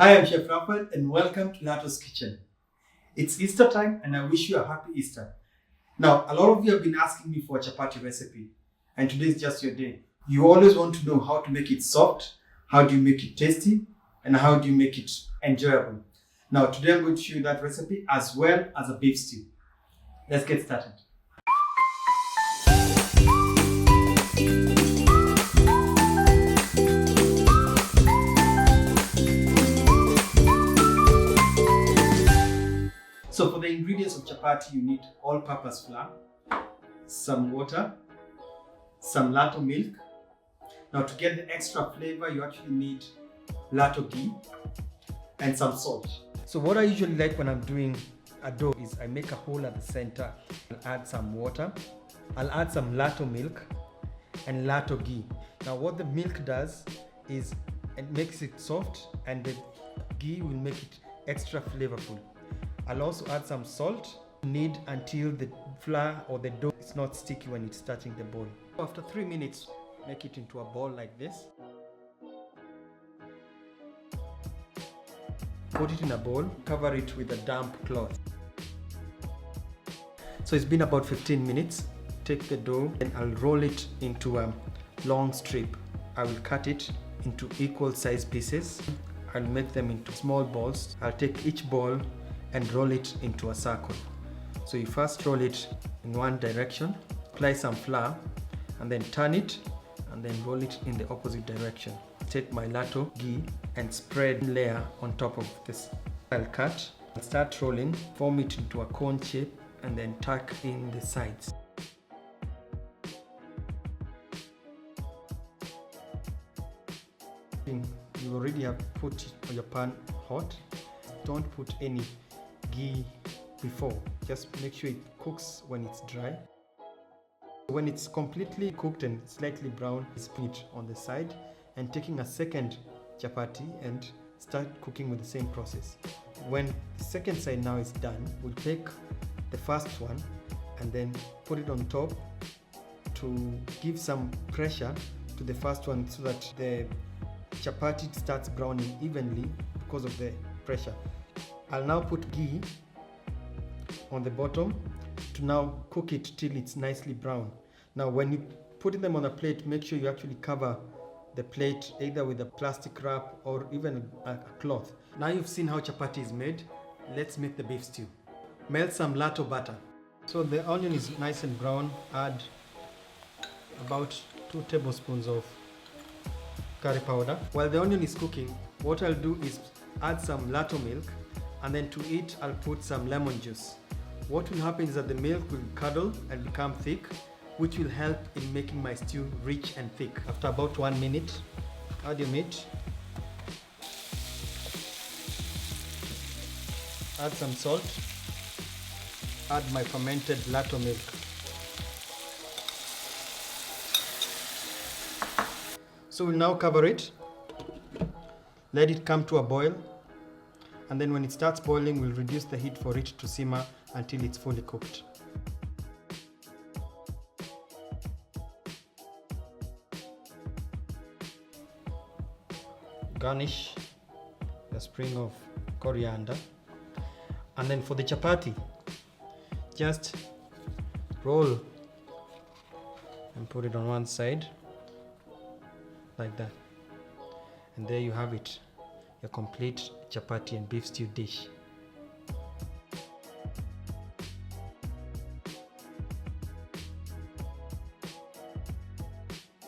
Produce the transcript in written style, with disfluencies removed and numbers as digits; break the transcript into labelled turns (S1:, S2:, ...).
S1: Hi, I'm Chef Raphael and welcome to LATO'S Kitchen. It's Easter time and I wish you a happy Easter. Now, a lot of you have been asking me for a chapati recipe and today is just your day. You always want to know how to make it soft, how do you make it tasty, and how do you make it enjoyable. Now, today I'm going to show you that recipe as well as a beef stew. Let's get started. So for the ingredients of chapati, you need all-purpose flour, some water, some Lato milk. Now to get the extra flavor, you actually need Lato ghee and some salt. So what I usually like when I'm doing a dough is I make a hole at the center. I'll add some water, I'll add some Lato milk and Lato ghee. Now what the milk does is it makes it soft and the ghee will make it extra flavorful. I'll also add some salt, knead until the flour or the dough is not sticky when it's touching the bowl. After 3 minutes, make it into a ball like this. Put it in a bowl, cover it with a damp cloth. So it's been about 15 minutes. Take the dough and I'll roll it into a long strip. I will cut it into equal size pieces. I'll make them into small balls. I'll take each ball and roll it into a circle. So you first roll it in one direction, apply some flour, and then turn it, and then roll it in the opposite direction. Take my Lato ghee and spread layer on top of this. I'll cut and start rolling, form it into a cone shape, and then tuck in the sides. You already have put your pan hot. Don't put any ghee before, just make sure it cooks when it's dry. When it's completely cooked and slightly brown, spin it on the side and taking a second chapati and start cooking with the same process. When the second side now is done, we'll take the first one and then put it on top to give some pressure to the first one so that the chapati starts browning evenly because of the pressure. I'll now put ghee on the bottom to now cook it till it's nicely brown. Now when you put them on a plate, make sure you actually cover the plate either with a plastic wrap or even a cloth. Now you've seen how chapati is made, let's make the beef stew. Melt some Lato butter. So the onion is nice and brown, add about 2 tablespoons of curry powder. While the onion is cooking, what I'll do is add some Lato milk, and then to it I'll put some lemon juice. What will happen is that the milk will curdle and become thick, which will help in making my stew rich and thick. After about 1 minute, add your meat, add some salt, add my fermented Lato milk. So we'll now cover it, let it come to a boil, and then when it starts boiling, we'll reduce the heat for it to simmer until it's fully cooked. Garnish a sprig of coriander, and then for the chapati, just roll and put it on one side like that, and there you have it, your complete chapati and beef stew dish.